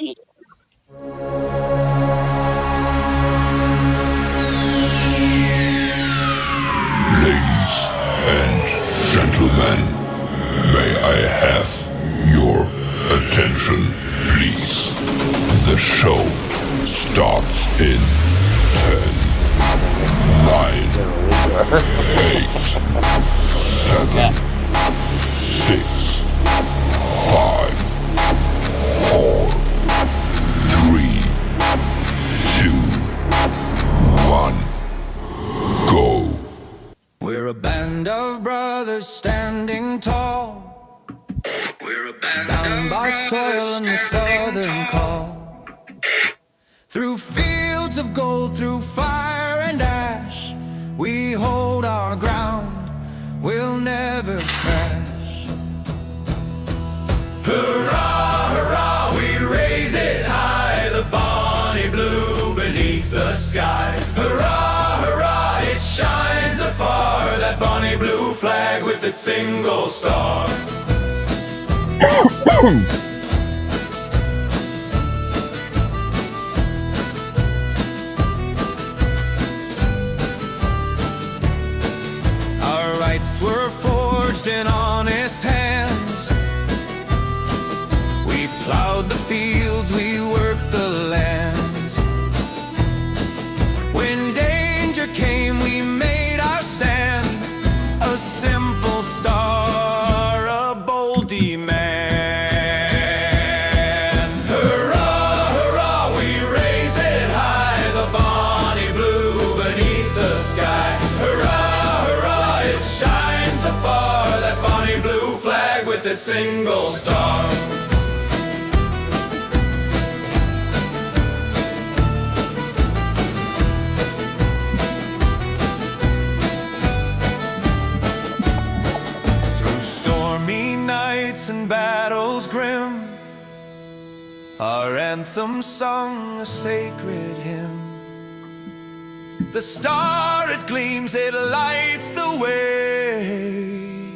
Ladies and gentlemen, may I have your attention, please? The show starts in 10, 9, 8, 7, 6, 5, 4, 3, 2, 1, go. We're a band of brothers standing tall. We're a band bound by soil and the southern call. Through fields of gold, through fire and ash, we hold our ground, we'll never crash. Hurrah, hurrah, we raise it high, the bonny blue beneath the sky. Hurrah, hurrah, it shines afar, that bonny blue flag with its single star. Our rights were forged in honest hands. We plowed the fields, we worked the lands. When danger came, we made our stand. A simple star, a bold demand. Hurrah, hurrah, we raise it high, the bonny blue beneath the sky. Hurrah, hurrah, it shines afar, that bonny blue flag with its single star. And battles grim, our anthem sung a sacred hymn. The star it gleams, it lights the way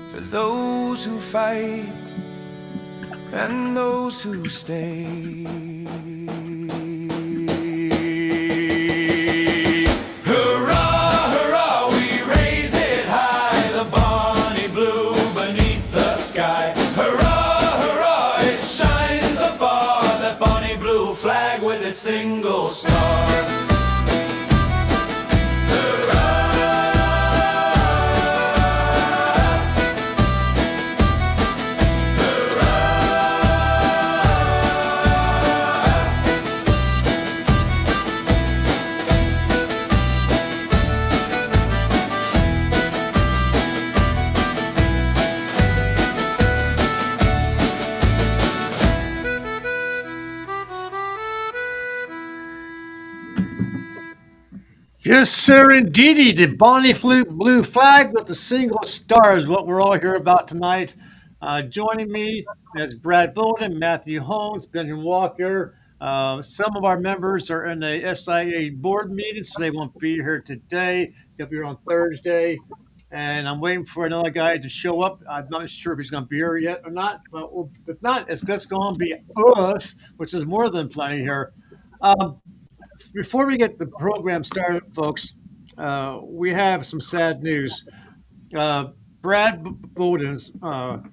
for those who fight and those who stay. Single star. Yes, sir, indeedy. The bonnie blue flag with the single star is what we're all here about tonight. Joining me is Brad Bolden, Matthew Holmes, Benjamin Walker. Some of our members are in the SIA board meeting, so they won't be here today. They'll be here on Thursday. And I'm waiting for another guy to show up. I'm not sure if he's going to be here yet or not. But if not, it's just going to be us, which is more than plenty here. Before we get the program started, folks, we have some sad news. Brad Bolden's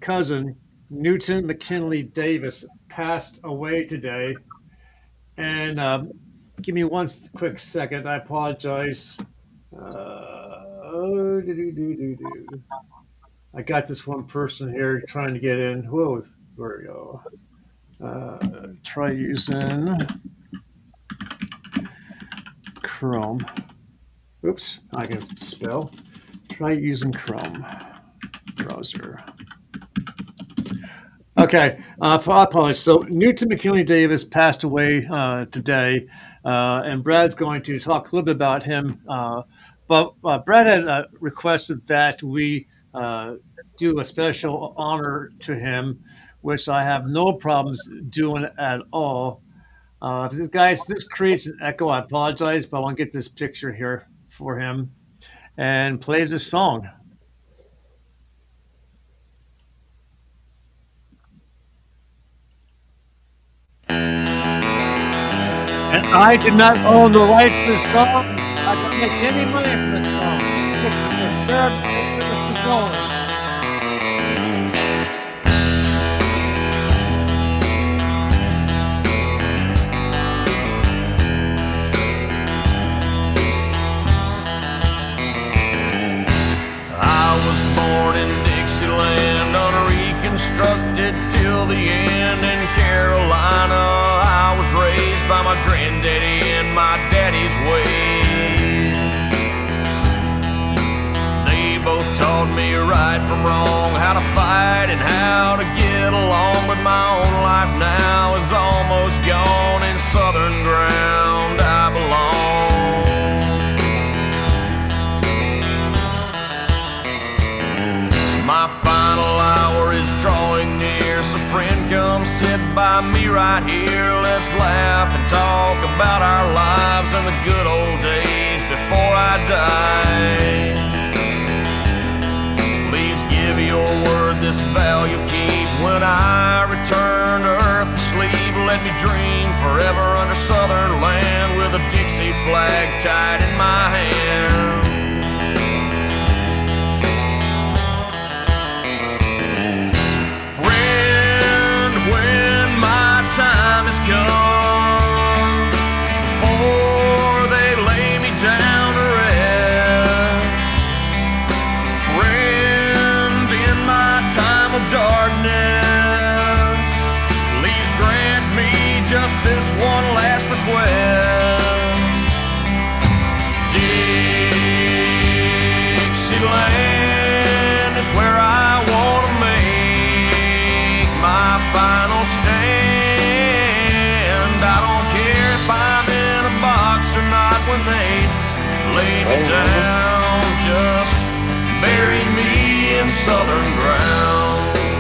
cousin, Newton McKinley Davis, passed away today. And give me one quick second. I apologize. I got this one person here trying to get in. Whoa, there we go. Try using Chrome. Oops, I can spell. Try using Chrome browser. Okay, I apologize. So Newton McKinley Davis passed away today, and Brad's going to talk a little bit about him. But Brad had requested that we do a special honor to him, which I have no problems doing at all. Guys, this creates an echo. I apologize, but I want to get this picture here for him and play this song. I did not own the rights to the song. I didn't make any money from this song. This is the third time this is going. I was born in Dixieland, unreconstructed till the end. In Carolina, I was raised by my granddaddy and my daddy's ways. They both taught me right from wrong, how to fight and how to get along. But my own life now is almost gone. In southern ground I belong. My final hour is drawing near, so friend, come sit by me right here. Let's laugh and talk about our lives and the good old days before I die. Please give your word, this vow you'll keep. When I return to earth to sleep, let me dream forever under southern land with a Dixie flag tied in my hand. Time has come before they lay me down to rest. Friend, in my time of darkness, please grant me just this one last request. Dixieland is where I want to make my final stand. When they lay me down, just bury me in southern ground.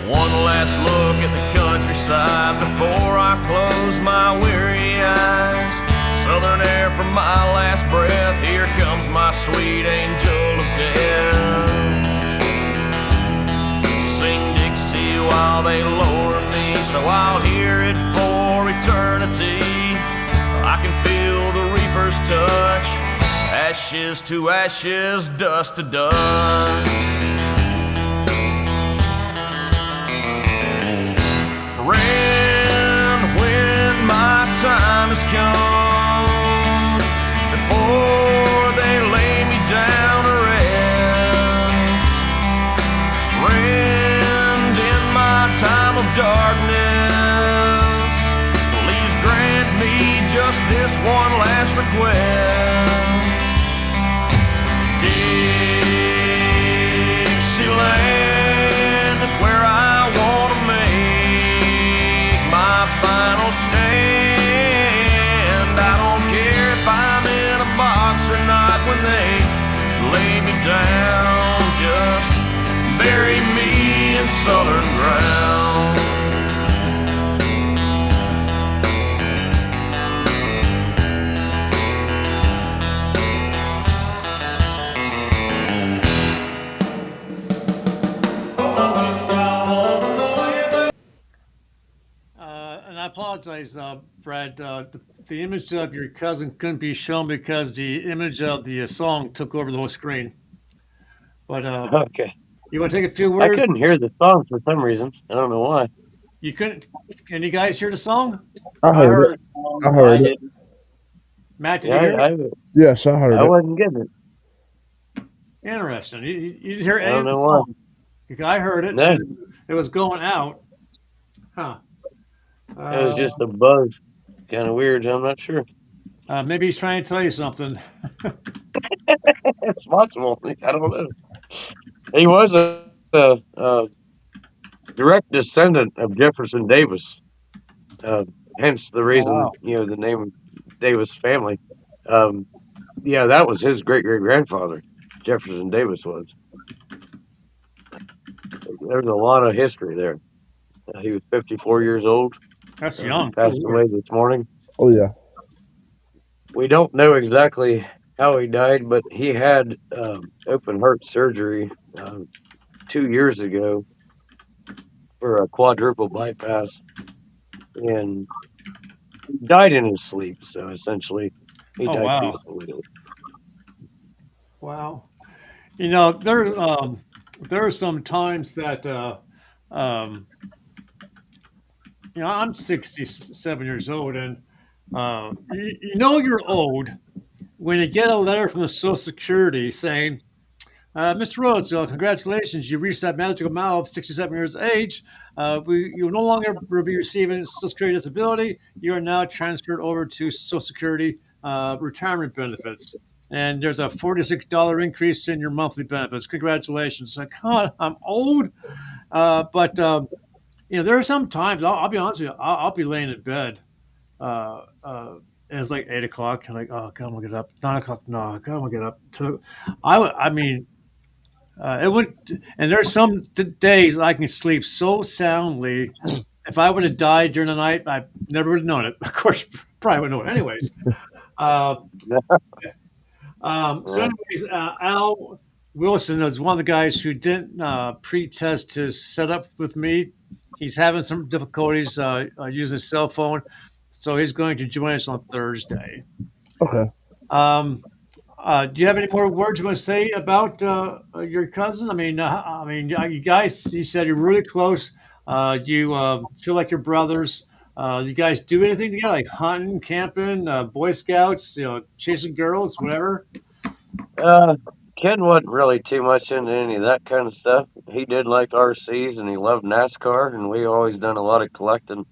One last look at the countryside before I close my weary eyes. Southern air from my last breath, here comes my sweet angel of death. Sing Dixie while they lower me, so I'll hear it for eternity. I can feel the reaper's touch, ashes to ashes, dust to dust. Friend, when my time has come, before they lay me down to rest, friend, in my time of darkness, please grant me just this one last request. Dixieland is where I want to make my final stand. I don't care if I'm in a box or not when they lay me down, just bury me in southern ground. And I apologize, Brad. The image of your cousin couldn't be shown because the image of the song took over the whole screen. But Okay. you want to take a few I words? couldn't hear the song for some reason. I don't know why. You couldn't? Can you guys hear the song? I heard it. I I heard it. didn't. Matt, did Yeah, you hear it? Yes, I heard I it. wasn't getting it. Interesting. You didn't hear I any don't of the know why. song. I heard it. No, It was going out. Huh. it was just a buzz. Kind of weird. I'm not sure. Maybe he's trying to tell you something. It's possible. I don't know. He was a direct descendant of Jefferson Davis. Hence the reason, Wow. the name Davis family. Um, yeah, that was his great great grandfather. Jefferson Davis was. There's a lot of history there. He was 54 years old. That's He young. Good passed Lord. away this morning. Oh yeah. We don't know exactly how he died, but he had open heart surgery 2 years ago for a quadruple bypass, and he died in his sleep. So essentially, he Oh died wow, peacefully. wow. You know, there are some times that um, I'm 67 years old, and you know you're old when you get a letter from the Social Security saying, Mr. Rhodes, congratulations, you reached that magical mile of 67 years of age. You no longer will be receiving Social Security disability. You are now transferred over to Social Security retirement benefits. And there's a $46 increase in your monthly benefits. Congratulations. Like, God, I'm old. But there are some times, I'll be honest with you, I'll be laying in bed. Uh, uh, and it's like 8 o'clock. I'm like, oh, God, I'm going to get up. 9 o'clock, no, God, I'm going to get up. I mean, it went, and there's some days I can sleep so soundly. If I would have died during the night, I never would have known it. Of course, probably would have known it anyways. Uh, so, Yeah. anyways, Al Wilson is one of the guys who didn't pre-test his setup with me. He's having some difficulties using his cell phone, so he's going to join us on Thursday. Okay. Um, do you have any more words you want to say about your cousin? You guys. You said you're really close. You feel like you're brothers. You guys do anything together, like hunting, camping, Boy Scouts, chasing girls, whatever? Uh, Ken wasn't really too much into any of that kind of stuff. He did like RCs and he loved NASCAR, and we always done a lot of collecting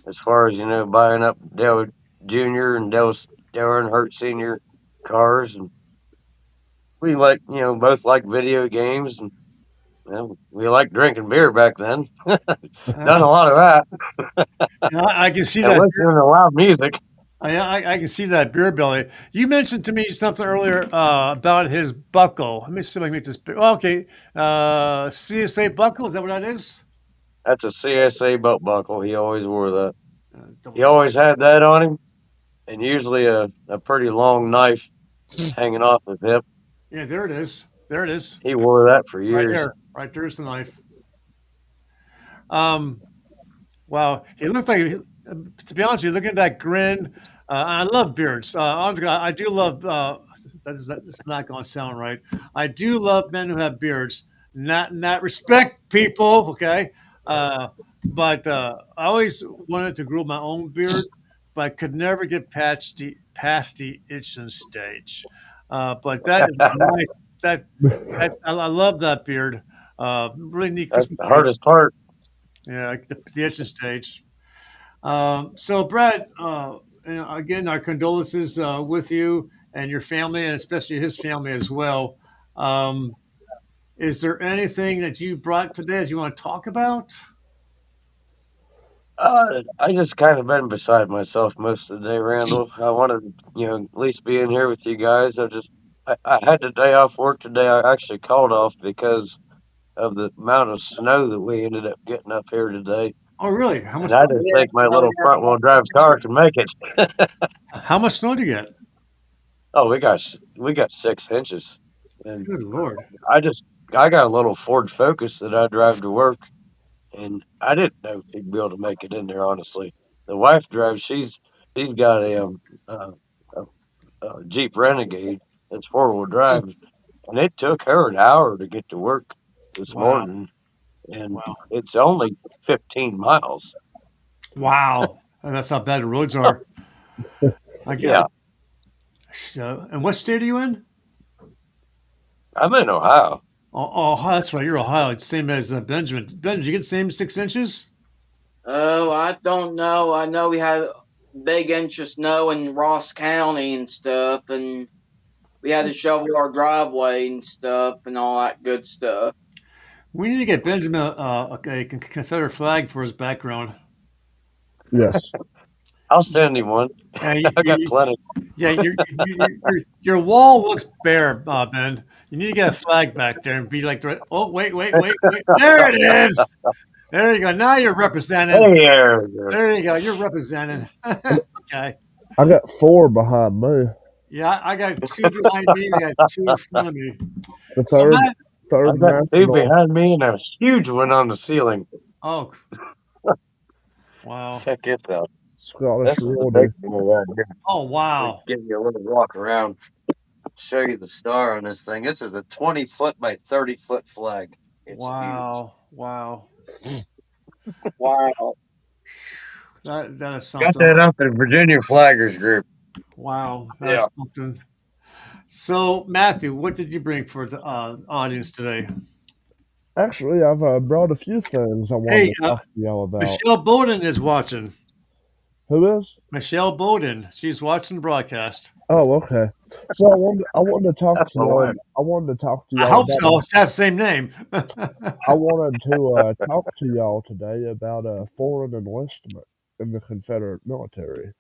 as far as buying up Dale Jr. and Dale Earnhardt Sr. cars, and we both like video games, and we liked drinking beer back then. Done a Uh, lot of that I can see and that. listening to loud music. I can see that beer belly. You mentioned to me something earlier about his buckle. Let me see if I can make this. Okay, CSA buckle. Is that what that is? That's a CSA belt buckle. He always wore that. Double He check. always had that on him, and usually a pretty long knife hanging off his hip. Yeah, there it is. There it is. He wore that for Right years. there. Right there's the knife. Um, wow, he looks like. To be honest with you, looking at that grin, I love beards. I do love. That's not going to sound right. I do love men who have beards. Not in that respect, people. Okay, uh, but I always wanted to grow my own beard, but I could never get past the itching stage. But that is nice. That, I love that beard. Really neat. Keeps That's me the cute. hardest part. Yeah, like the itching stage. So, Brad, again, our condolences with you and your family, and especially his family as well. Um, is there anything that you brought today that you want to talk about? I just kind of been beside myself most of the day, Randall. I wanted to, at least be in here with you guys. I had the day off work today. I actually called off because of the amount of snow that we ended up getting up here today. Oh, really? And I didn't think my little front wheel drive car could make it. How much snow did you get? Oh, we got 6 inches, and Good Lord. I just I got a little Ford Focus that I drive to work, and I didn't know if he'd be able to make it in there. Honestly, the wife drives. She's got a, a Jeep Renegade that's 4-wheel drive, and it took her an hour to get to work this Wow. morning, and Wow. it's only 15 miles. Wow. And that's how bad the roads are. I Yeah, get. And what state are you in? I'm in Ohio. Oh, that's right. You're Ohio. It's the same as Benjamin. Ben, did you get the same 6 inches? Oh, I don't know. I know we had big inch of snow in Ross County and stuff, and we had to shovel our driveway and stuff and all that good stuff. We need to get Benjamin a Confederate flag for his background. Yes. I'll send him one. Yeah, I got plenty. yeah. Your wall looks bare, Ben. You need to get a flag back there and be like, oh, wait. There it is. There you go. Now you're representing. Hey, there. There you go. You're representing. And Okay. I got four behind me. Yeah, I got two behind me. I got two in front of me. The So third Matt, third I got two national. behind me and a huge one on the ceiling. oh, wow. Check this out. Scottish This is the big Royalty. one right here. Oh, We wow. give you a little walk around, show you the star on this thing. This is a 20-foot by 30-foot flag. It's huge. Wow. Wow. Wow. That is Got something. that off the Virginia Flaggers group. Wow. Yeah. That's something. So, Matthew, what did you bring for the audience today? Actually, I've brought a few things I wanted Hey, to talk to y'all about. Michelle Bowden is watching. Who is? Michelle Bowden. She's watching the broadcast. Oh, okay. So I wanted to talk That's to my y'all. wife. I wanted to talk to I y'all hope about. so. It's that same name. I wanted to talk to y'all today about foreign enlistment in the Confederate military.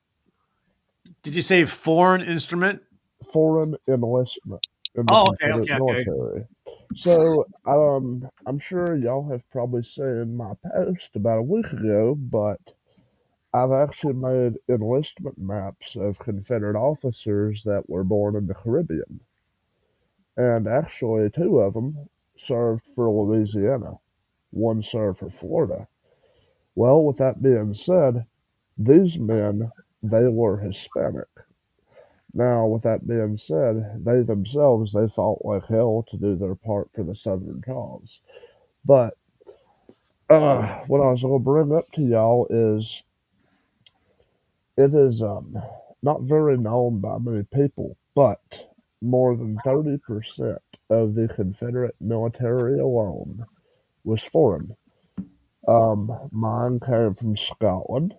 Did you say foreign instrument? Foreign enlistment in the Oh, okay, Confederate okay, okay. military. So, I'm sure y'all have probably seen my post about a week ago, but I've actually made enlistment maps of Confederate officers that were born in the Caribbean. And actually, two of them served for Louisiana, one served for Florida. Well, with that being said, these men, they were Hispanic. Now, with that being said, they themselves, they fought like hell to do their part for the Southern cause. But what I was going to bring up to y'all is it is not very known by many people, but more than 30% of the Confederate military alone was foreign. Mine came from Scotland,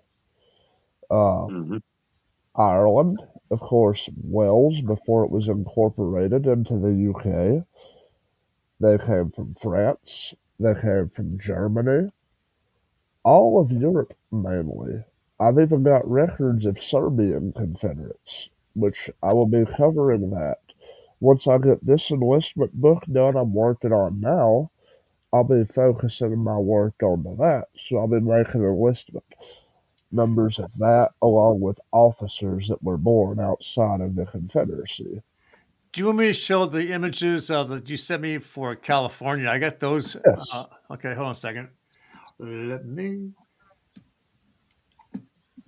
uh, Hmm. Ireland, of course, Wales before it was incorporated into the UK. They came from France. They came from Germany. All of Europe, mainly. I've even got records of Serbian Confederates, which I will be covering that. Once I get this enlistment book done I'm working on now, I'll be focusing my work onto that. So I'll be making enlistment numbers of that along with officers that were born outside of the Confederacy. Do you want me to show the images that you sent me for California? I got those. Yes. Okay, hold on a second. Let me.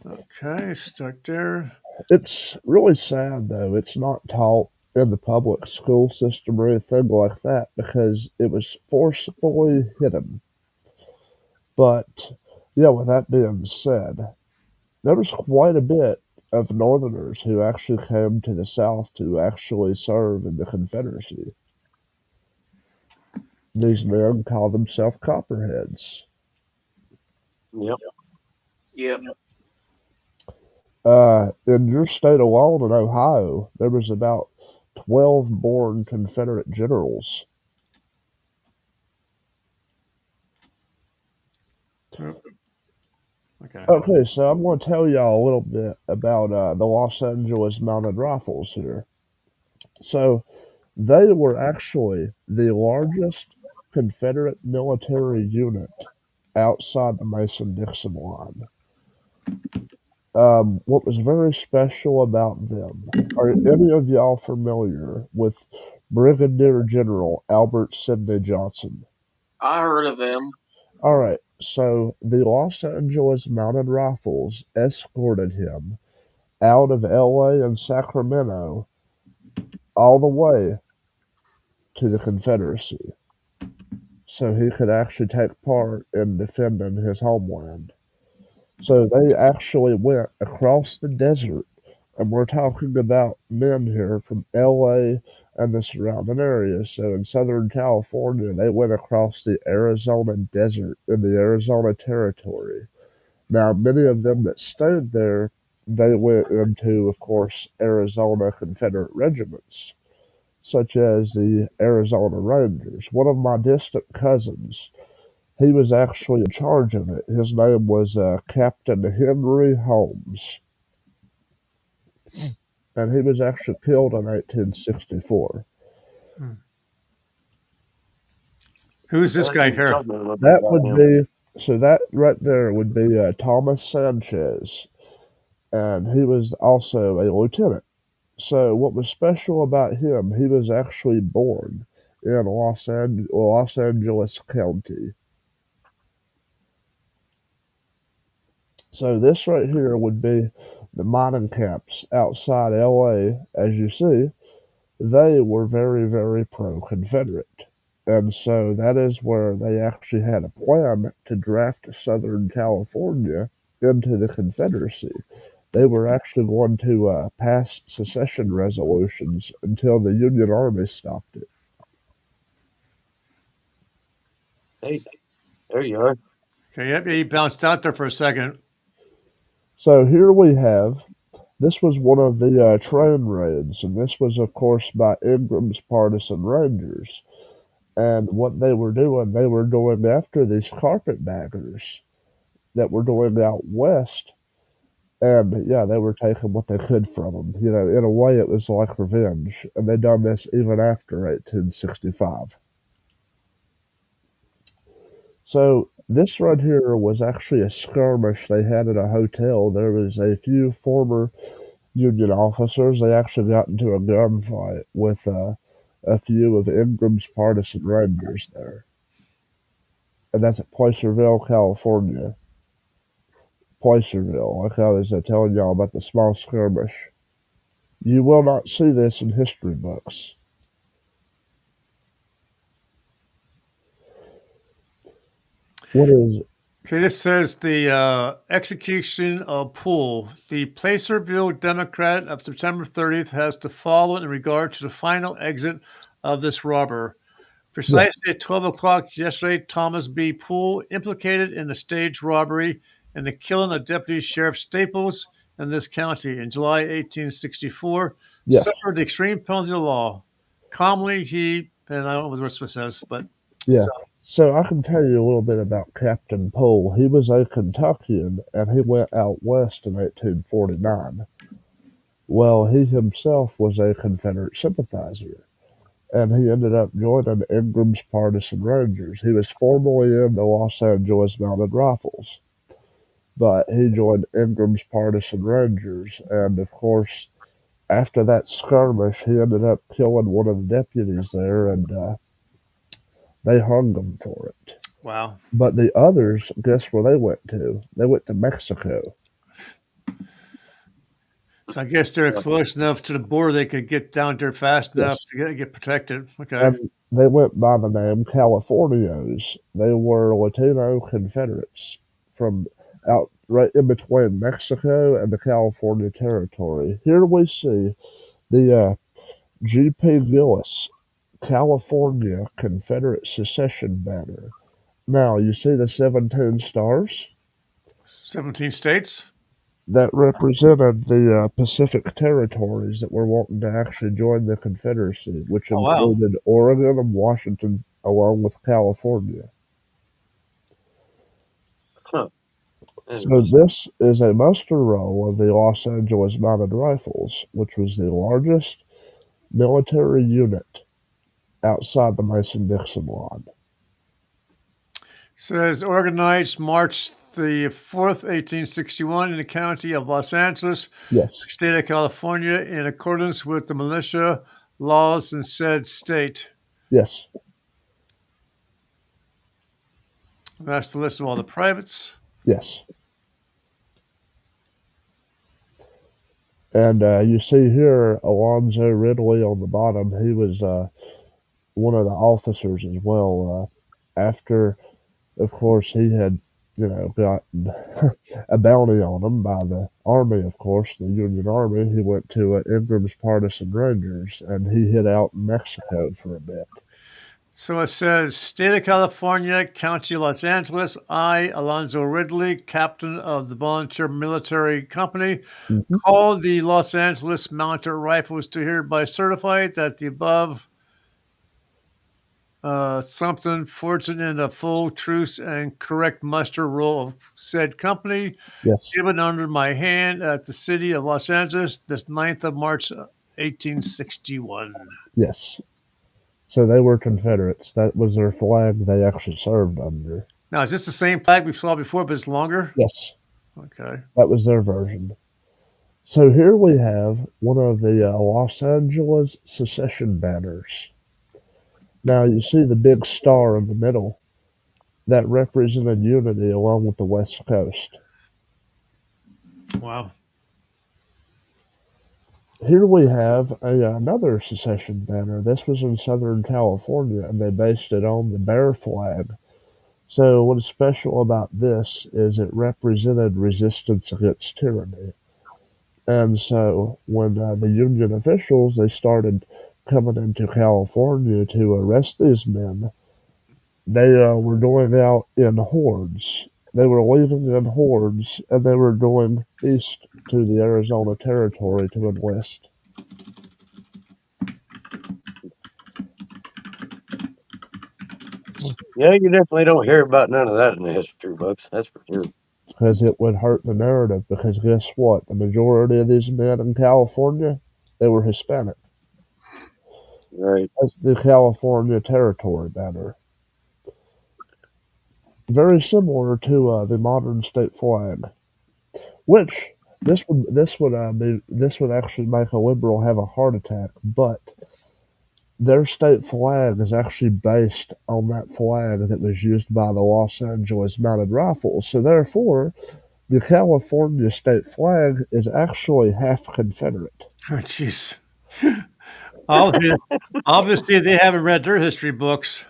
Okay, start there. It's really sad though. It's not taught in the public school system or anything like that because it was forcefully hidden. But yeah, with that being said, there was quite a bit of Northerners who actually came to the South to actually serve in the Confederacy. These men called themselves Copperheads. Yep. Yep. In your state alone, in Ohio, there was about 12 born Confederate generals. Oh, okay. Okay, so I'm going to tell y'all a little bit about the Los Angeles Mounted Rifles here. So they were actually the largest Confederate military unit outside the Mason-Dixon line. What was very special about them? Are any of y'all familiar with Brigadier General Albert Sidney Johnson? I heard of him. All right, so the Los Angeles Mounted Rifles escorted him out of LA and Sacramento all the way to the Confederacy so he could actually take part in defending his homeland. So they actually went across the desert, and we're talking about men here from LA and the surrounding areas. So in Southern California, they went across the Arizona desert in the Arizona Territory. Now, many of them that stayed there, they went into, of course, Arizona Confederate regiments, such as the Arizona Rangers. One of my distant cousins, he was actually in charge of it. His name was Captain Henry Holmes, and he was actually killed in 1864. Hmm. Who's this guy You here? told me a little bit That about would him. be, so that right there would be Thomas Sanchez, and he was also a lieutenant. So what was special about him? He was actually born in Los Angeles County. So this right here would be the mining camps outside LA. As you see, they were very, very pro-Confederate. And so that is where they actually had a plan to draft Southern California into the Confederacy. They were actually going to pass secession resolutions until the Union Army stopped it. Hey, there you are. Okay, yep, he bounced out there for a second. So here we have, this was one of the train raids, and this was, of course, by Ingram's Partisan Rangers. And what they were going after these carpetbaggers that were doing out west. And yeah, they were taking what they could from them. You know, in a way, it was like revenge. And they done this even after 1865. So this right here was actually a skirmish they had at a hotel. There was a few former Union officers. They actually got into a gunfight with a few of Ingram's partisan rangers there. And that's at Placerville, California. Placerville, like I was telling y'all about the small skirmish. You will not see this in history books. What is Okay, this says the execution of Poole. The Placerville Democrat of September 30th has to follow in regard to the final exit of this robber. Yeah, Precisely at 12 o'clock yesterday, Thomas B. Poole, implicated in the staged robbery and the killing of Deputy Sheriff Staples in this county in July 1864, yes, suffered the extreme penalty of the law. Calmly, and I don't know what the rest of it says, but yeah. so, So I can tell you a little bit about Captain Poole. He was a Kentuckian and he went out west in 1849. Well, he himself was a Confederate sympathizer and he ended up joining Ingram's Partisan Rangers. He was formerly in the Los Angeles Mounted Rifles, but he joined Ingram's Partisan Rangers. And of course, after that skirmish, he ended up killing one of the deputies there and they hung him for it. wow. But the others, guess where they went to? They went to Mexico. So I guess they're close enough to the border they could get down there fast enough Yes. to get protected. Okay. And they went by the name Californios. They were Latino Confederates from out right in between Mexico and the California Territory. Here we see the G.P. Gillis California Confederate Secession banner. Now, you see the 17 stars? 17 states? That represented the Pacific territories that were wanting to actually join the Confederacy, which Oh, wow. included Oregon and Washington, along with California. Huh. So this is a muster roll of the Los Angeles Mounted Rifles, which was the largest military unit outside the Mason-Dixon line. Says organized March the 4th, 1861, in the county of Los Angeles, Yes, state of California, in accordance with the militia laws in said state. yes, And that's the list of all the privates. yes. And you see here Alonzo Ridley on the bottom. He was one of the officers as well. After, of course, he had, gotten a bounty on him by the Army, of course, the Union Army. He went to Ingram's Partisan Rangers and he hid out in Mexico for a bit. So it says, State of California, County of Los Angeles, I, Alonzo Ridley, captain of the Volunteer Military Company, Hmm. call the Los Angeles Mounted Rifles to hereby certify that the above something fortune in a full truce and correct muster roll of said company, Yes, given under my hand at the city of Los Angeles this 9th of March, 1861. yes. So they were Confederates. That was their flag they actually served under. Now, is this the same flag we saw before, but it's longer? Yes, Okay. that was their version. So here we have one of the Los Angeles secession banners. Now you see the big star in the middle that represented unity along with the West Coast. Wow. Here we have another secession banner. This was in Southern California, and they based it on the bear flag. So what is special about this is it represented resistance against tyranny. And so when the Union officials they started coming into California to arrest these men, they were going out in hordes. They were leaving in hordes, and they were going east to the Arizona Territory to enlist. Yeah, you definitely don't hear about none of that in the history books. That's for sure. Because it would hurt the narrative. Because guess what? The majority of these men in California, they were Hispanic. Right. That's the California Territory banner. Very similar to the modern state flag, which this would actually make a liberal have a heart attack. But their state flag is actually based on that flag that was used by the Los Angeles Mounted Rifles. So therefore, the California state flag is actually half Confederate. Oh, jeez. Obviously, obviously, they haven't read their history books.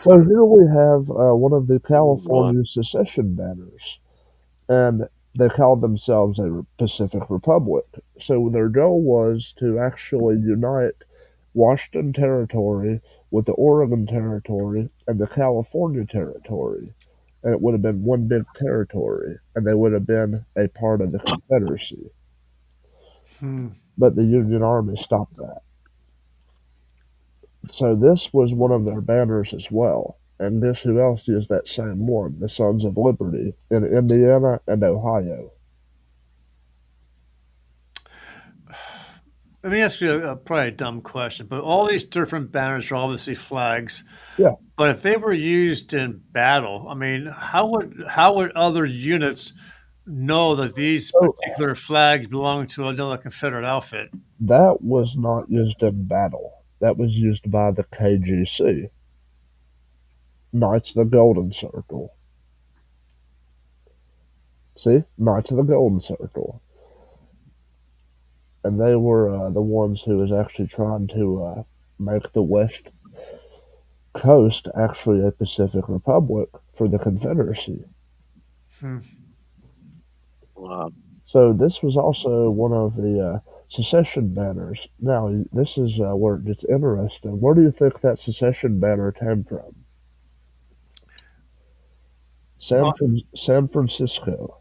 So here we have one of the Oh, my. California secession banners, and they called themselves a Pacific Republic. So their goal was to actually unite Washington Territory with the Oregon Territory and the California Territory. And it would have been one big territory, and they would have been a part of the Confederacy. Hmm. But the Union Army stopped that. So this was one of their banners as well. And guess who else used that same one? The Sons of Liberty in Indiana and Ohio. Let me ask you probably a dumb question, but all these different banners are obviously flags. Yeah. But if they were used in battle, I mean, how would other units know that these So particular flags belong to another Confederate outfit? that was not used in battle. That was used by the KGC, Knights of the Golden Circle. See? Knights of the Golden Circle. And they were the ones who was actually trying to make the West Coast actually a Pacific Republic for the Confederacy. Hmm. Wow. So this was also one of the secession banners. Now, this is where it gets interesting. Where do you think that secession banner came from? Uh, San Francisco,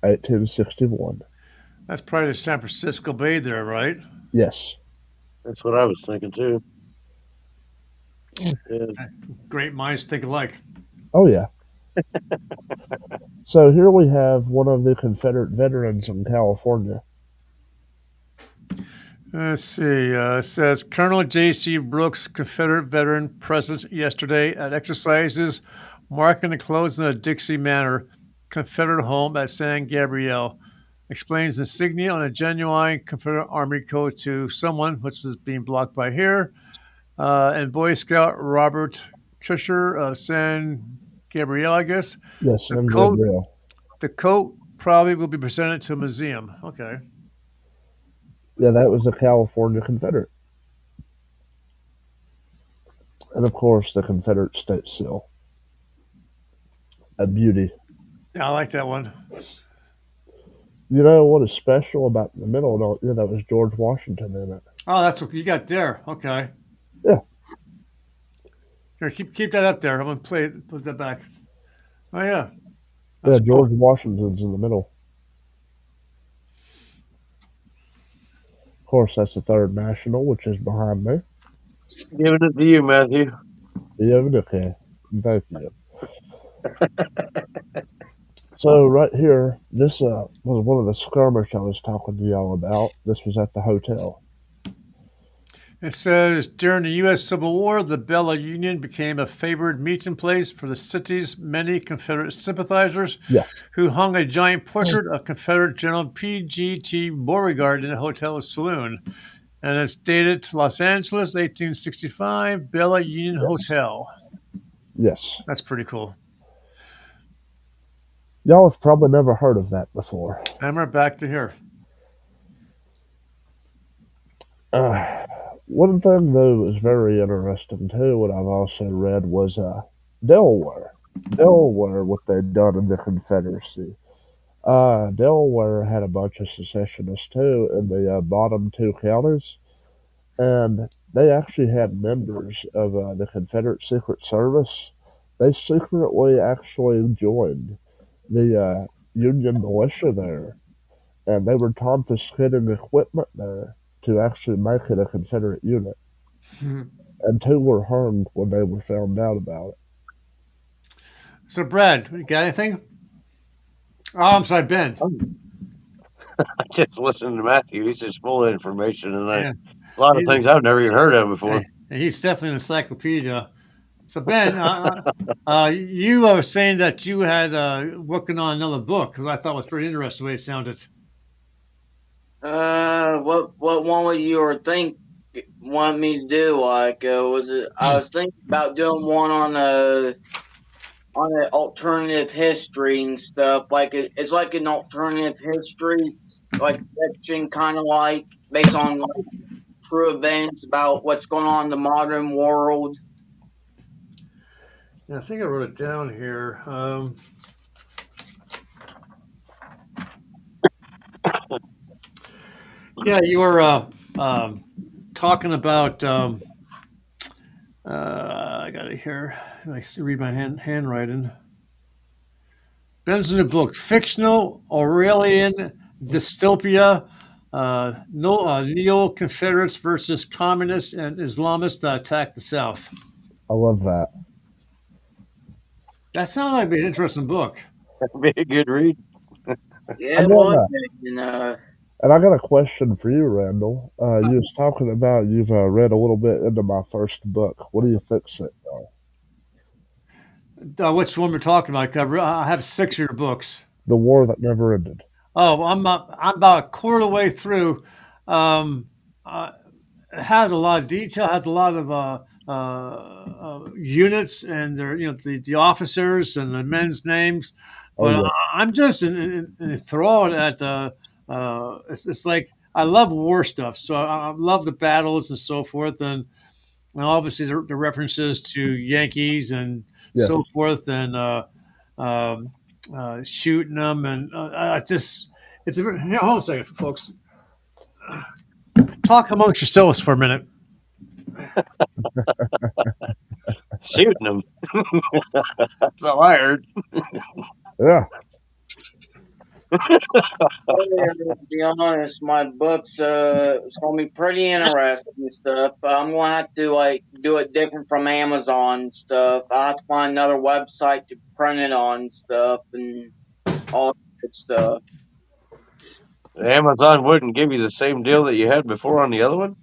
1861. that's probably the San Francisco Bay there, right? Yes. That's what I was thinking too. Yeah. Great minds think alike. Oh, yeah. So here we have one of the Confederate veterans in California. Let's see. It says Colonel J.C. Brooks, Confederate veteran, present yesterday at exercises marking the closing of Dixie Manor, Confederate home at San Gabriel. Explains insignia on a genuine Confederate Army coat to someone, which is being blocked by here, and Boy Scout Robert Kusher of San Gabriel, I guess. Yes, The San coat, Gabriel. the coat probably will be presented to a museum. Okay. Yeah, that was a California Confederate. And of course, the Confederate state seal. A beauty. Yeah, I like that one. You know what is special about the middle? No, yeah, that was George Washington in it. Oh, that's what you got there. Okay. Yeah, Here, keep that up there. I'm gonna play it. Put that back. Oh yeah, yeah, that's George cool. Washington's in the middle. Of course, that's the Third National, which is behind me. Giving it to you, Matthew. Yeah, okay. Thank you. So right here, this was one of the skirmish I was talking to y'all about. This was at the hotel. It says during the U.S. Civil War, the Bella Union became a favored meeting place for the city's many Confederate sympathizers Yeah. who hung a giant portrait of Confederate General P.G.T. Beauregard in a hotel saloon. And it's dated to Los Angeles, 1865, Bella Union Yes. Hotel. Yes. That's pretty cool. Y'all have probably never heard of that before. And we're back to here. Uh, One thing though was very interesting too, what I've also read was Delaware. Delaware, what they'd done in the Confederacy. Delaware had a bunch of secessionists too in the bottom two counties, and they actually had members of the Confederate Secret Service. They secretly actually joined the Union militia there, and they were confiscating equipment there to actually make it a Confederate unit. And two were harmed when they were found out about it. So, Brad, you got anything? Oh, I'm sorry, Ben. I just listened to Matthew. He's just full of information, and Yeah, a lot of he, things I've never even heard of before. he's definitely an encyclopedia. So, Ben, you were saying that you had working on another book because I thought it was pretty interesting the way it sounded. What one would you or think want me to do? Like, was it? I was thinking about doing one on an alternative history and stuff. Like it's like an alternative history, like fiction, kind of like based on like true events about what's going on in the modern world. Yeah, I think I wrote it down here. Yeah, you were talking about. I got it here. I read my handwriting. Ben's new book, fictional Aurelian dystopia, neo Confederates versus communists and Islamists that attack the South. I love that. That sounds like an interesting book. That'd be a good read. I Yeah, got well, a, and and I got a question for you, Randall. You was talking about you've read a little bit into my first book. What do you think so far? Which one we're talking about? I have 6 of your books. The War That Never Ended. Oh, I'm about a quarter of the way through. Um, it has a lot of detail, has a lot of units and their the officers and the men's names. Oh But yeah, I'm just enthralled at it's like I love war stuff, so I love the battles and so forth, and obviously the references to Yankees and yes. so forth, and um, shooting them, and I just it's a here, hold on a second, folks. Talk amongst yourselves for a minute. Shooting them. That's all I heard. Yeah. to be honest, my book's it's gonna be pretty interesting and stuff. But I'm gonna have to like do it different from Amazon and stuff. I have to find another website to print it on and stuff and all that good stuff. Amazon wouldn't give you the same deal that you had before on the other one.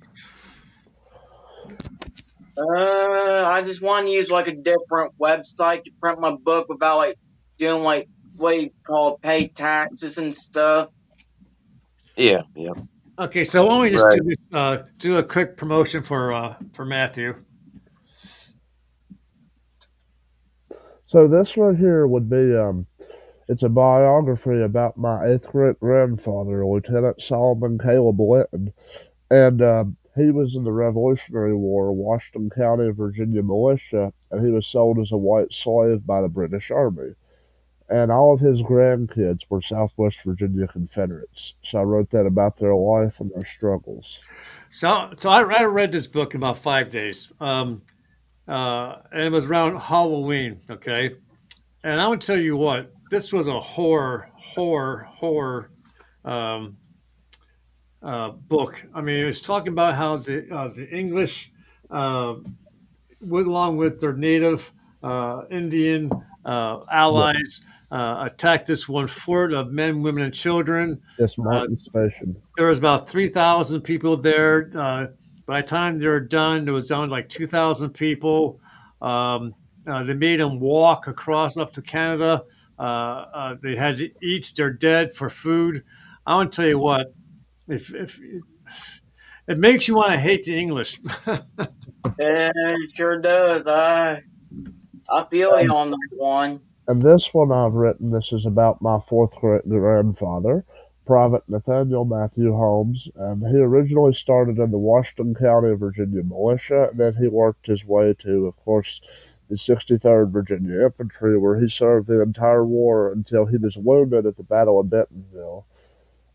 I just want to use like a different website to print my book without like doing like what you call pay taxes and stuff. Yeah, yeah, Okay, so why don't we just right. do this? Do a quick promotion for Matthew. So this right here would be it's a biography about my eighth great grandfather, Lieutenant Solomon Caleb Linton, and he was in the Revolutionary War, Washington County, Virginia militia, and he was sold as a white slave by the British Army. And all of his grandkids were Southwest Virginia Confederates. So I wrote that about their life and their struggles. So I read this book in about 5 days, and it was around Halloween. Okay, and I would tell you what, this was a horror um, book. I mean, it was talking about how the English uh, went along with their native Indian Yeah, allies, attacked this one fort of men, women, and children. it's Uh, Martin Station. there was about 3,000 people there, By the time they were done, there was down to like 2,000 people. Um, they made them walk across up to Canada. They had to eat their dead for food. I want to tell you what, if it makes you want to hate the English. Yeah, it sure does. I feel you on that one. And this one I've written, this is about my fourth great grandfather, Private Nathaniel Matthew Holmes, and he originally started in the Washington County, Virginia militia, and then he worked his way to, of course, the 63rd Virginia Infantry, where he served the entire war until he was wounded at the Battle of Bentonville,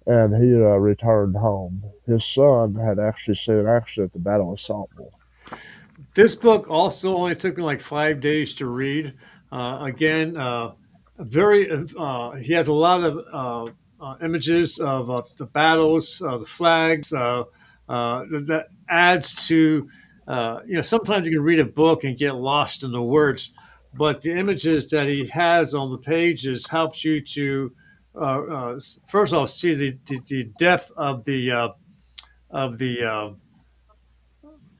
and he returned home. His son had actually seen action at the Battle of Saltville. This book also only took me like 5 days to read. Again, very. He has a lot of images of the battles, the flags. That adds to. Sometimes you can read a book and get lost in the words, but the images that he has on the pages helps you to first of all see the depth of the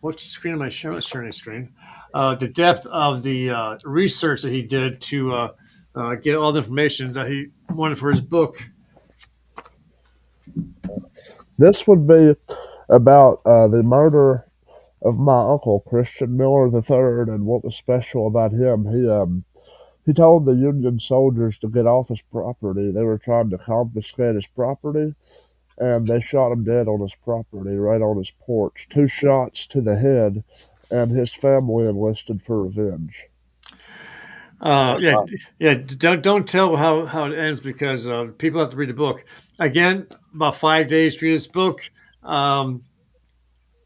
what screen am I sharing? Sharing screen. The depth of the research that he did to get all the information that he wanted for his book. This would be about the murder of my uncle Christian Miller III, and what was special about him, he told the Union soldiers to get off his property. They were trying to confiscate his property, and they shot him dead on his property, right on his porch. 2 shots to the head, and his family enlisted for revenge. Yeah, yeah. Don't tell how it ends because people have to read the book. Again, about 5 days to read this book. Um,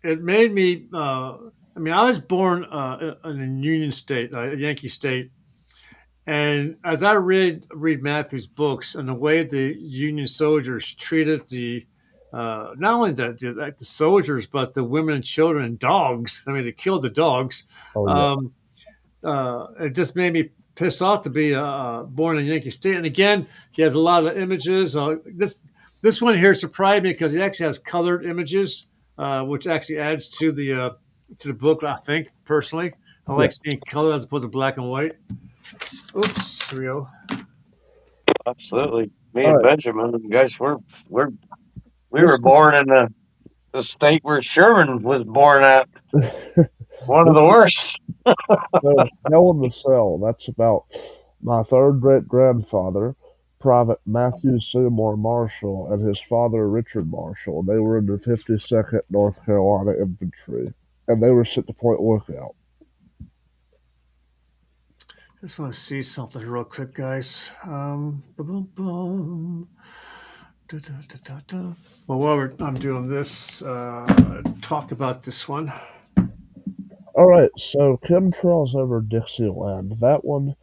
it made me. I mean, I was born in a Union state, a Yankee state, and as I read Matthew's books and the way the Union soldiers treated the not only the soldiers but the women and children and dogs. I mean, they killed the dogs. Oh, yeah. Um, it just made me pissed off to be born in Yankee State. And again, he has a lot of images. This one here surprised me because he actually has colored images, which actually adds to the book. I think personally, I Yeah. like seeing color as opposed to black and white. Oops, here we go. Absolutely. Me All and right. Benjamin, guys, we're we This were born in the state where Sherman was born at. One of this the worst. Hell in the Cell. That's about my third great grandfather, Private Matthew Seymour Marshall, and his father Richard Marshall. They were in the 52nd North Carolina Infantry, and they were sent to Point Lookout. Just want to see something real quick, guys. Boom, boom. Da, da, da, da, da. Well, I'm doing this, talk about this one. All right, so Chemtrails over Dixieland. That one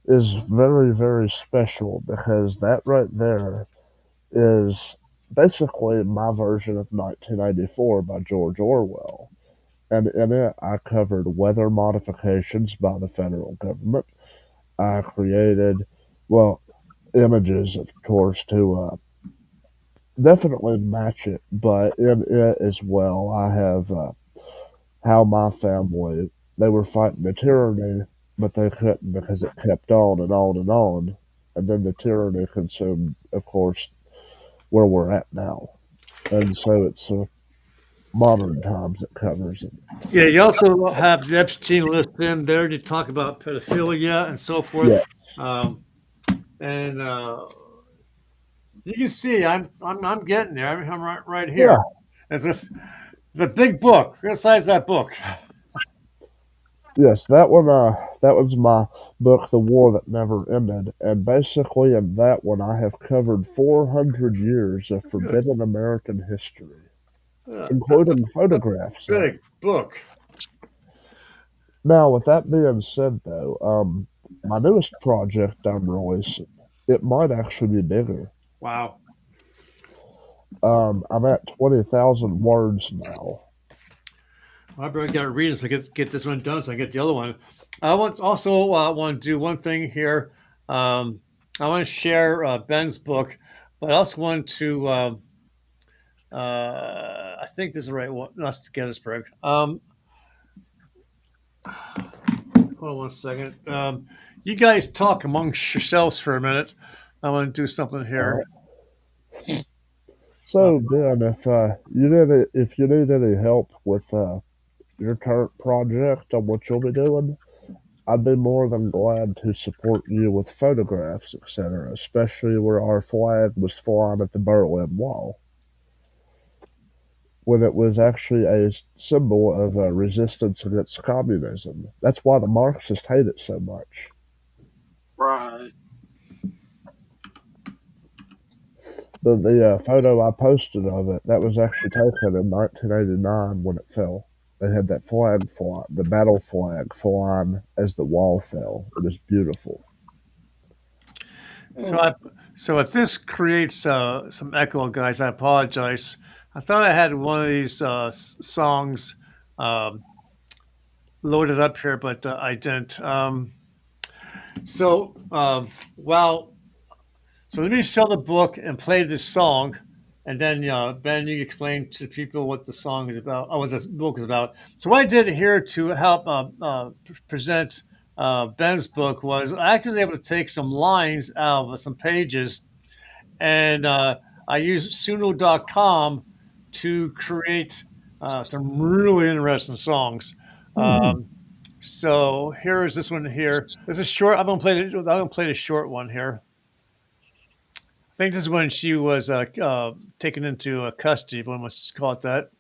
is very, very special because that right there is basically my version of 1984 by George Orwell. And in it, I covered weather modifications by the federal government. I created, well, images, of course, to definitely match it, but in it as well, I have how my family, they were fighting the tyranny, but they couldn't because it kept on and on and on. And then the tyranny consumed, of course, where we're at now. And so it's modern times that covers it. Yeah, you also have the Epstein list in there to talk about pedophilia and so Yeah, forth. Um, and you can see I'm getting there. I'm right yeah, here. It's this the big book. What size is that book? yes. That was my book, The War That Never Ended, and basically in that one, I have covered 400 years of Good. forbidden American history, That's including a photographs of it. big book. Now, with that being said, though, my newest project I'm releasing, it might actually be bigger. Wow. I'm at 20,000 words now. I better get reading so I get this one done so I get the other one. I also want to do one thing here. I want to share Ben's book, but I also want to I think this is the right one. No, that's Gettysburg. Hold on one second. You guys talk amongst yourselves for a minute. I want to do something All here. right. So Ben, if you need any help with your current project on what you'll be doing, I'd be more than glad to support you with photographs, etc., especially where our flag was flying at the Berlin Wall, when it was actually a symbol of resistance against communism. That's why the Marxists hate it so much. Right. The photo I posted of it, that was actually taken in 1989 when it fell. They had that flag fly, the battle flag flying as the wall fell. It was beautiful. So I, so if this creates some echo, guys, I apologize. I thought I had one of these songs um, loaded up here, but I didn't. So well, so let me show the book and play this song, and then Ben, you explain to people what the song is about. Oh, what the book is about. So what I did here to help present Ben's book was I actually was able to take some lines out of some pages, and I used Suno.com to create some really interesting songs. Um, so here is this one here. This is short. I'm gonna play the short one here. I think this is when she was taken into custody, if one must call it that.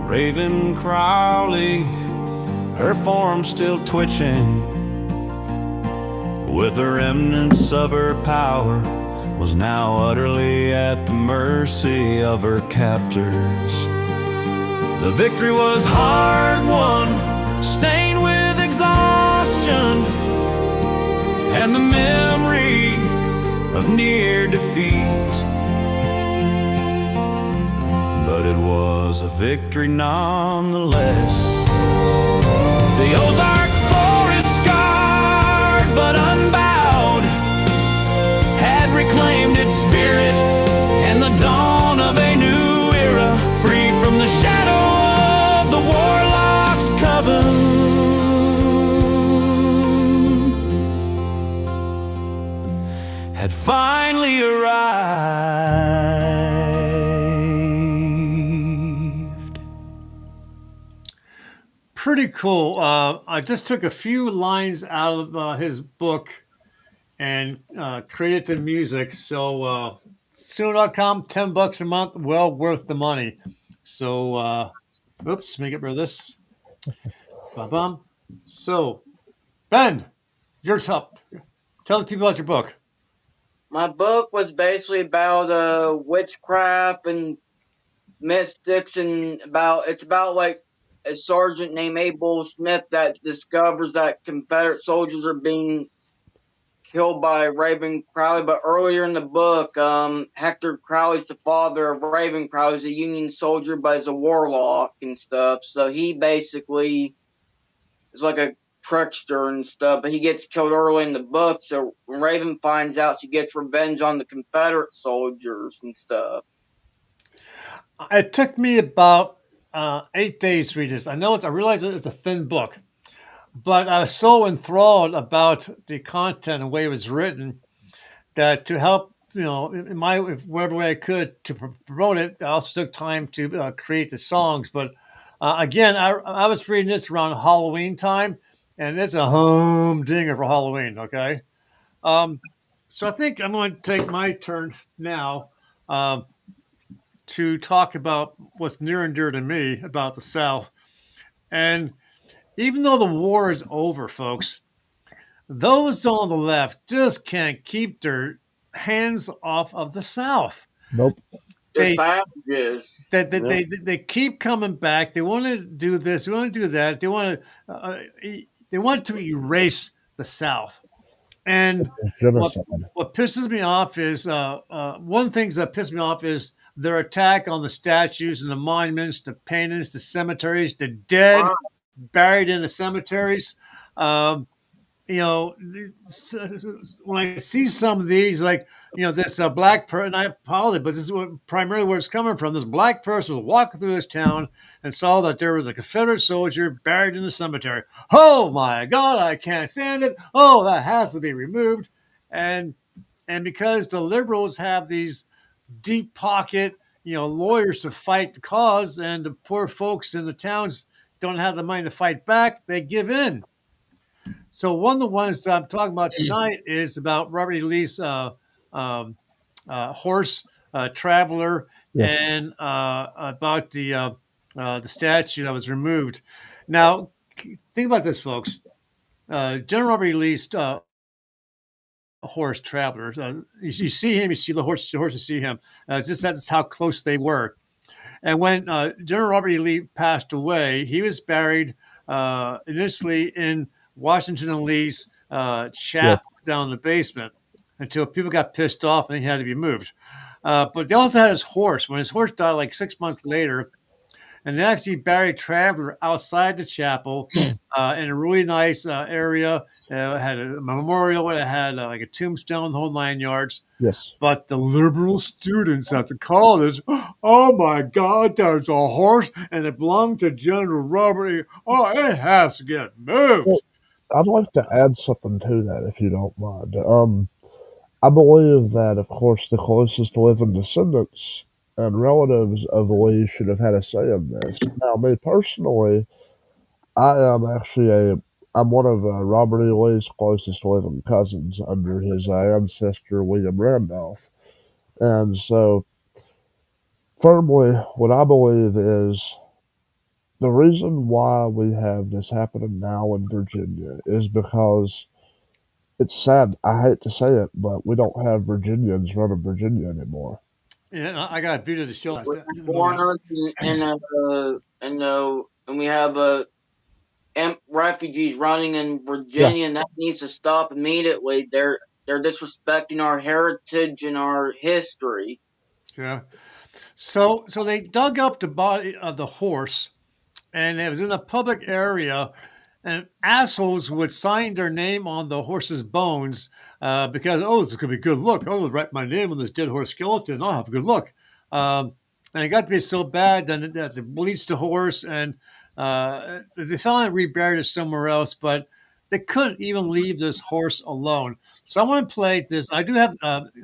Raven Crowley, her form still twitching, with the remnants of her power, was now utterly at the mercy of her captors. The victory was hard won, stained with exhaustion, and the memory of near defeat. But it was a victory nonetheless. The Ozark forest, scarred but unbowed, had reclaimed its spirit and the dawn of a new era, free from the shadow of the warlock's coven. Had finally arrived. Pretty cool. I just took a few lines out of his book and created the music. So Suno.com, $10 a month, well worth the money. So oops, let me get rid of this. Bum. So Ben, you're top. Tell the people about your book. My book was basically about witchcraft and mystics, and it's about like a sergeant named Abel Smith that discovers that Confederate soldiers are being killed by Raven Crowley. But earlier in the book, Hector Crowley's the father of Raven Crowley. He's a Union soldier, but he's a warlock and stuff. So he basically is like a trickster and stuff. But he gets killed early in the book. So when Raven finds out, she gets revenge on the Confederate soldiers and stuff. It took me about 8 days to read this. I realized it's a thin book, but I was so enthralled about the content and the way it was written that to help, in my whatever way I could to promote it, I also took time to create the songs. But again, I was reading this around Halloween time, and it's a humdinger for Halloween. Okay, um, so I think I'm going to take my turn now to talk about what's near and dear to me about the South. And even though the war is over, folks, those on the left just can't keep their hands off of the South. Nope. Just They savages. they keep coming back. They want to do this. They want to do that. They want to erase the South. And It's what genocide. what pisses me off is one of the things that pisses me off is their attack on the statues and the monuments, the paintings, the cemeteries, the dead Right. buried in the cemeteries. Um, you know, when I see some of these, like, this black person, I apologize, but this is primarily where it's coming from. This black person was walking through this town and saw that there was a Confederate soldier buried in the cemetery. Oh my God, I can't stand it. Oh, that has to be removed. And because the liberals have these deep pocket, lawyers to fight the cause, and the poor folks in the towns don't have the money to fight back, they give in. So one of the ones that I'm talking about tonight is about Robert E. Lee's um, horse traveler, Yes. and about the statue that was removed. Now, think about this, folks. General Robert E. Lee's horse traveler. You see him, you see the horse, you see him. Just that's how close they were. And when General Robert E. Lee passed away, he was buried initially in Washington and Lee's Yes. chapel down in the basement until people got pissed off and he had to be moved. But they also had his horse. When his horse died, like 6 months later, and they actually buried Traveler outside the chapel in a really nice area. It had a memorial, it had like a tombstone, the whole 9 yards. Yes. But the liberal students at the college, oh my God, there's a horse and it belonged to General Robert E. Oh, it has to get moved. Well, I'd like to add something to that, if you don't mind. I believe that, of course, the closest living descendants and relatives of Lee should have had a say in this. Now, me personally, I'm one of Robert E. Lee's closest living cousins under his ancestor William Randolph, and so firmly, what I believe is the reason why we have this happening now in Virginia is because it's sad. I hate to say it, but we don't have Virginians running Virginia anymore. Yeah, I got a video to show us We that have in a moment. foreigners and we have refugees running in Yeah, Virginia, and that needs to stop immediately. They're disrespecting our heritage and our history. Yeah. So they dug up the body of the horse, and it was in a public area, and assholes would sign their name on the horse's bones because, oh, this could be a good look. Oh, write my name on this dead horse skeleton. I'll have a good look. And it got to be so bad that they bleached the horse, and they finally reburied it somewhere else, but they couldn't even leave this horse alone. So I want to play this. I do have,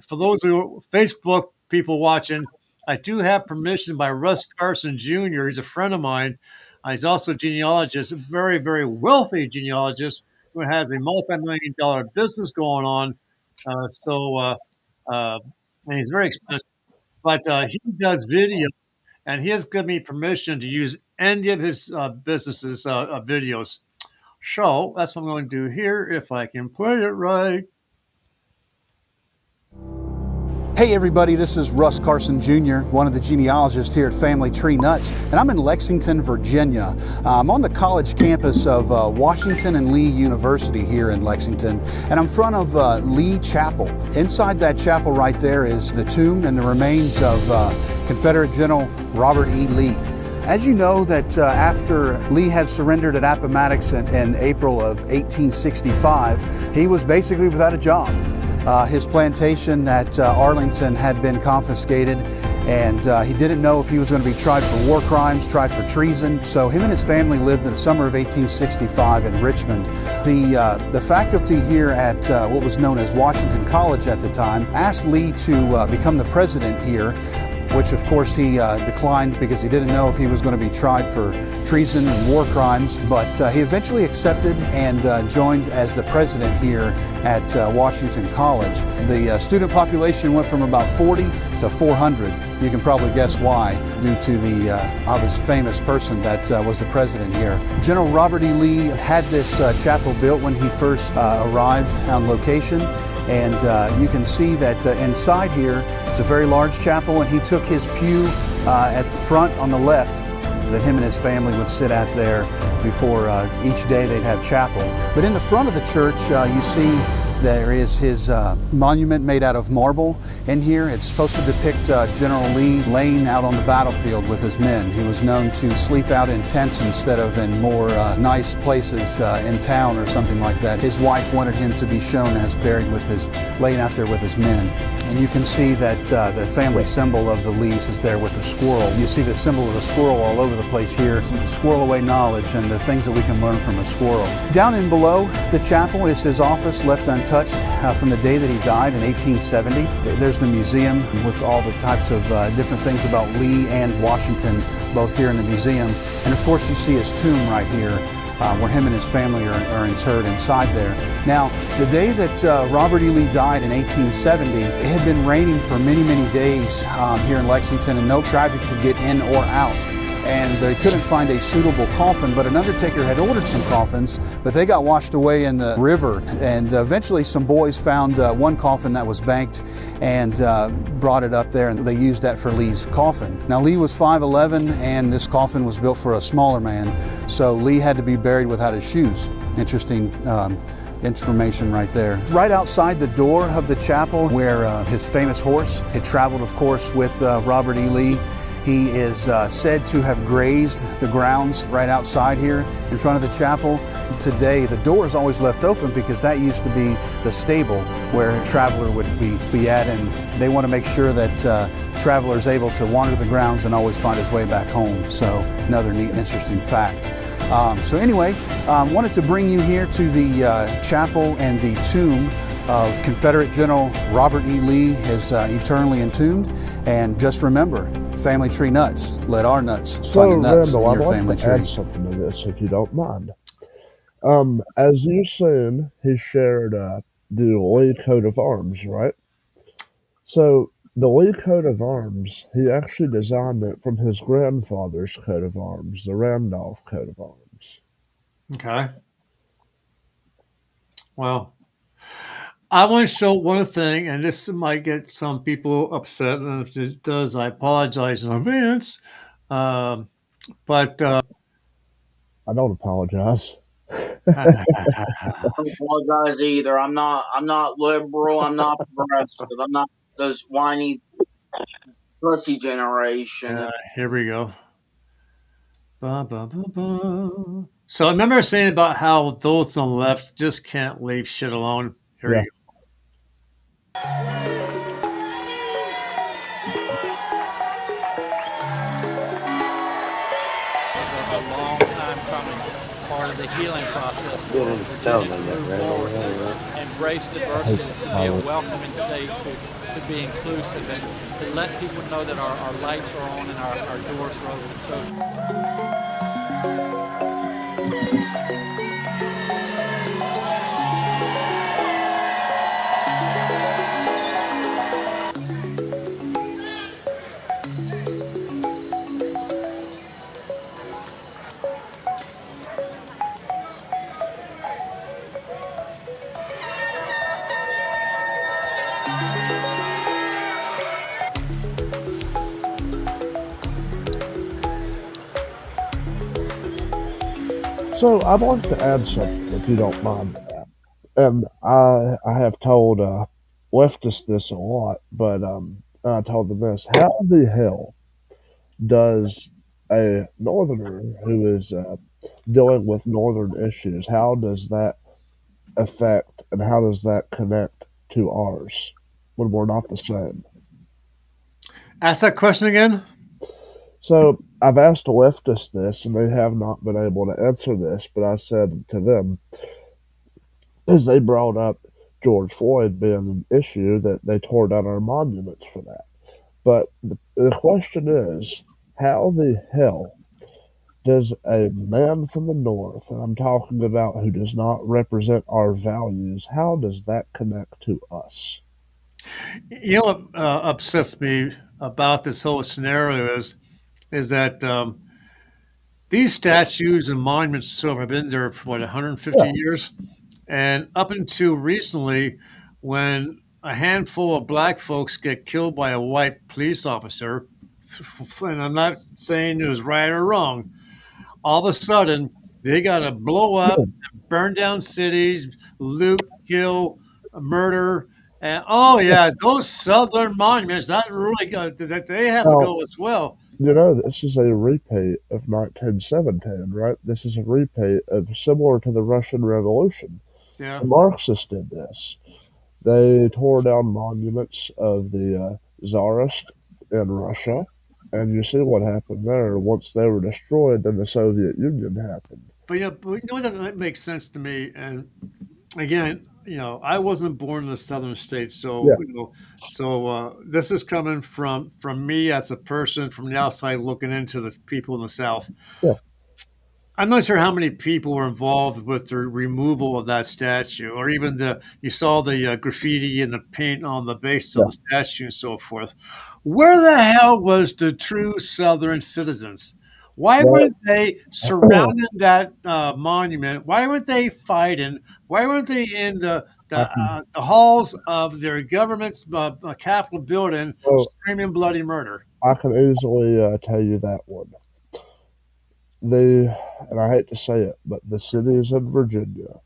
for those who are Facebook people watching, I do have permission by Russ Carson Jr. He's a friend of mine. He's also a genealogist, a very, very wealthy genealogist who has a multi-million dollar business going on. Uh, so, uh, uh, and he's very expensive, but he does video, and he has given me permission to use any of his businesses videos. So that's what I'm going to do here if I can play it right. Hey everybody, this is Russ Carson Jr., one of the genealogists here at Family Tree Nuts, and I'm in Lexington, Virginia. I'm on the college campus of Washington and Lee University here in Lexington, and I'm in front of Lee Chapel. Inside that chapel right there is the tomb and the remains of Confederate General Robert E. Lee. As you know, that after Lee had surrendered at Appomattox in April of 1865, he was basically without a job. His plantation at Arlington had been confiscated, and he didn't know if he was going to be tried for war crimes, tried for treason. So him and his family lived in the summer of 1865 in Richmond. The faculty here at what was known as Washington College at the time asked Lee to become the president here, which of course he declined because he didn't know if he was going to be tried for treason and war crimes. But he eventually accepted and joined as the president here at Washington College. The student population went from about 40 to 400. You can probably guess why, due to the obvious famous person that was the president here. General Robert E. Lee had this chapel built when he first arrived on location. And you can see that inside here, it's a very large chapel, and he took his pew at the front on the left that him and his family would sit at there before each day they'd have chapel. But in the front of the church, you see There is his monument made out of marble in here. It's supposed to depict General Lee laying out on the battlefield with his men. He was known to sleep out in tents instead of in more nice places in town or something like that. His wife wanted him to be shown as buried with his, laying out there with his men. And you can see that the family symbol of the Lees is there with the squirrel. You see the symbol of the squirrel all over the place here. Squirrel away knowledge and the things that we can learn from a squirrel. Down in below the chapel is his office, left untouched from the day that he died in 1870. There's the museum with all the types of different things about Lee and Washington, both here in the museum. And of course you see his tomb right here, where him and his family are interred inside there. Now, the day that Robert E. Lee died in 1870, it had been raining for many, many days here in Lexington, and no traffic could get in or out. And they couldn't find a suitable coffin, but an undertaker had ordered some coffins, but they got washed away in the river. And eventually some boys found one coffin that was banked and brought it up there, and they used that for Lee's coffin. Now, Lee was 5'11", and this coffin was built for a smaller man, so Lee had to be buried without his shoes. Interesting information right there. Right outside the door of the chapel, where his famous horse had traveled, of course, with Robert E. Lee. He is said to have grazed the grounds right outside here in front of the chapel. Today, the door is always left open because that used to be the stable where a traveler would be at, and they want to make sure that traveler is able to wander the grounds and always find his way back home. So another neat, interesting fact. So anyway, wanted to bring you here to the chapel and the tomb of Confederate General Robert E. Lee is eternally entombed. And just remember, family tree nuts. Let our nuts find the nuts Randall, in your I'd family like to add tree. something to this, if you don't mind. As you said, he shared the Lee coat of arms, right? So the Lee coat of arms, he actually designed it from his grandfather's coat of arms, the Randolph coat of arms. Okay. Well, I want to show one thing, and this might get some people upset, and if it does, I apologize in advance. But I don't apologize. I don't apologize either. I'm not liberal. I'm not progressive. I'm not those whiny pussy generation. here we go. Ba, ba, ba, ba. So I remember saying about how those on the left just can't leave shit alone. Here Yeah. you A long time coming, part of the healing process. Didn't sound like that, Randall. Embrace diversity, to be a welcoming state, to be inclusive, and to let people know that our lights are on and our doors are open. So So I'd like to add something, if you don't mind that. And I have told leftists this a lot, but I told them this: how the hell does a northerner who is dealing with northern issues, how does that affect and how does that connect to ours when we're not the same? ask that question again. So I've asked leftists this, and they have not been able to answer this. But I said to them, as they brought up George Floyd being an issue, that they tore down our monuments for that. But the question is, how the hell does a man from the North, and I'm talking about who does not represent our values, how does that connect to us? You know what upsets me about this whole scenario is that these statues and monuments sort of have been there for what 150 Yeah. years, and up until recently, when a handful of black folks get killed by a white police officer, and I'm not saying it was right or wrong, all of a sudden they got to blow up, burn down cities, loot, kill, murder. And oh yeah, those Southern monuments that really that they have to Now, go as well. this is a repeat of 1917, right? This is a repeat of similar to the Russian Revolution. Yeah. The Marxists did this. They tore down monuments of the Tsarist in Russia, and you see what happened there. Once they were destroyed, then the Soviet Union happened. But yeah, but you know what doesn't make sense to me, and again, I wasn't born in the southern states, so Yeah, this is coming from me as a person from the outside looking into the people in the South. yeah, I'm not sure how many people were involved with the removal of that statue, or even you saw the graffiti and the paint on the base of yeah. the statue and so forth. Where the hell was the true Southern citizens? Why Well, weren't they surrounding that monument? Why weren't they fighting? Why weren't they in I can, the halls of their government's Capitol building well, screaming bloody murder? I can easily tell you that one. And I hate to say it, but the cities in Virginia,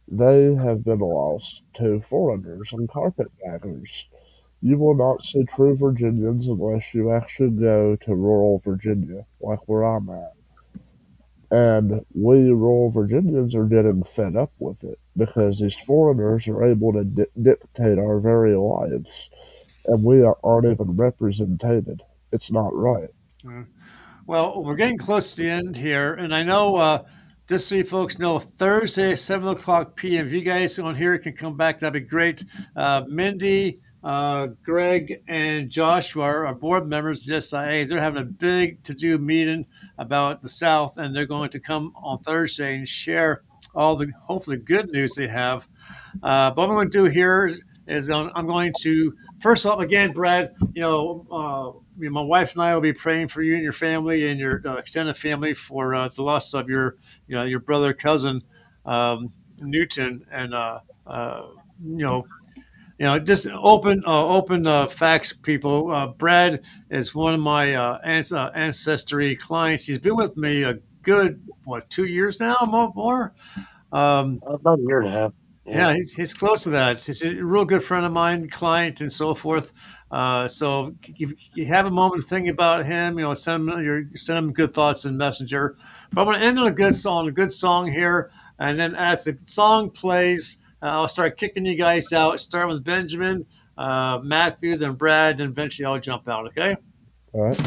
they have been lost to foreigners and carpetbaggers. You will not see true Virginians unless you actually go to rural Virginia, like where I'm at. And we rural Virginians are getting fed up with it because these foreigners are able to dictate our very lives, and aren't even represented. It's not right. Well, we're getting close to the end here, and I know just so you folks know, Thursday, 7 o'clock p.m. If you guys on here can come back, that'd be great. Mindy, Greg, and Joshua are board members of the SIA. They're having a big to-do meeting about the South, and they're going to come on Thursday and share all the hopefully good news they have. But what I'm going to do here is I'm going to first off again, Brad. My wife and I will be praying for you and your family and your extended family for the loss of your brother cousin Newton, and just open facts, people. Brad is one of my ancestry clients. He's been with me a good 2 years now, more. About a year and a half. Yeah. Yeah, he's close to that. He's a real good friend of mine, client, and so forth. So if you have a moment to think about him, send him good thoughts in Messenger. But I'm going to end on a good song here, and then as the song plays, I'll start kicking you guys out. Start with Benjamin, Matthew, then Brad, and eventually I'll jump out. Okay. All right.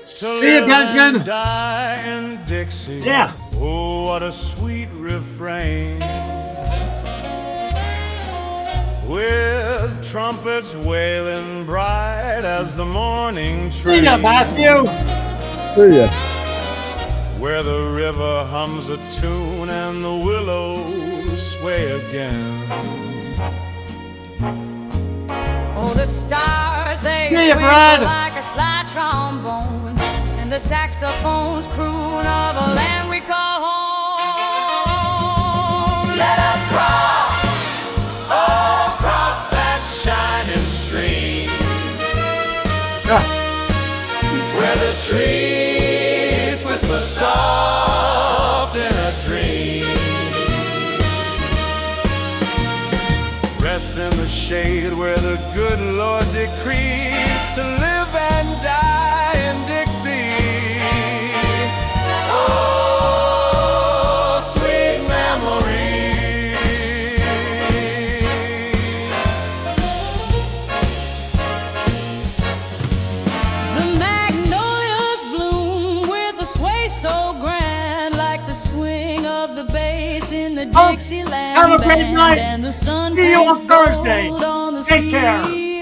See you, Benjamin. Die in Dixie. Yeah. Oh, what a sweet refrain. With trumpets wailing bright as the morning train. See ya, Matthew. See ya. Where the river hums a tune and the willows sway again. Oh, the stars, they See ya, twinkle Brad. like a slide trombone, and the saxophones croon of a land we call home. Let us cross, Oh, cross that shining stream where the trees whisper soft in a dream. Rest in the shade where the good Lord decrees to live and die in Dixie. Oh, sweet memories. the magnolias bloom with a sway so grand, like the swing of the bass in the Dixieland have a great band, night. and the sun See you on paints Thursday. gold on the Take care.